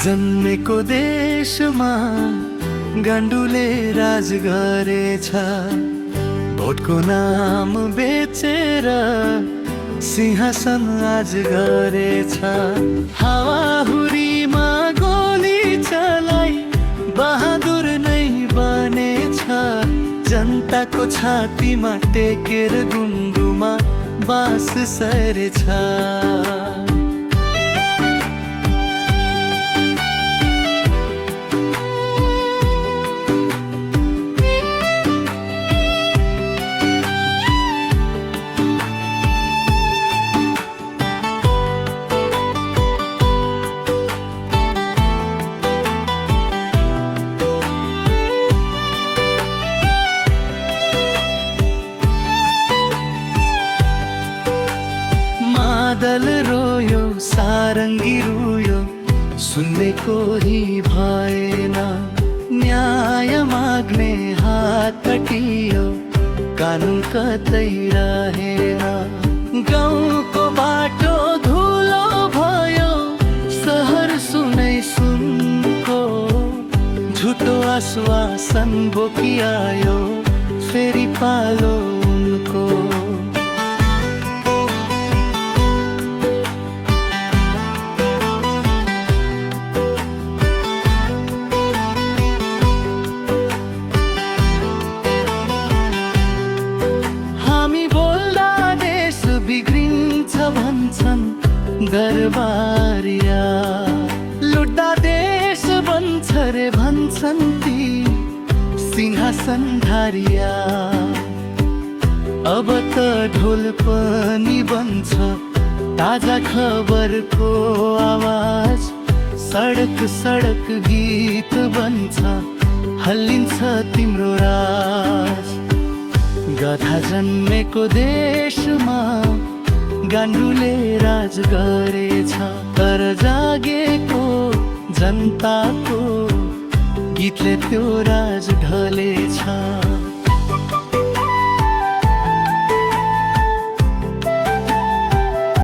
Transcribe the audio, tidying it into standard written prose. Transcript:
जन्मेको देशमा गाण्डुले राज गरेछ। भोटको नाम बेचेर सिंहासन आज गरेछ। हावाहुरीमा गोली चलाई बहादुर नै बनेछ। जनताको छातीमा टेकेर गुन्डुमा बास सरेछ। बादल रोयो सारङ्गी रोयो, सुन्ने कोही भएन। न्याय माग्ने हात कटियो, कानुन कतै रहेन। गाउँको बाटो धुलो भयो, सहर सुनै सुनको। झुटो आश्वासन बोकिआयो, फेरि पालो उनको। भन्छन् दरबारिया, लुट्दा देश बन्छ रे भन्छन् ती सिंहासनधारिया। अब त ढोल पनि बन्छ ताजा खबरको आवाज। सडक सडक गीत बन्छ, हल्लिन्छ तिम्रो राज। गधा जन्मेको देशमा गाण्डुले राज गरेछ। तर जागेको जनताको गीतले त्यो राज ढलेछ।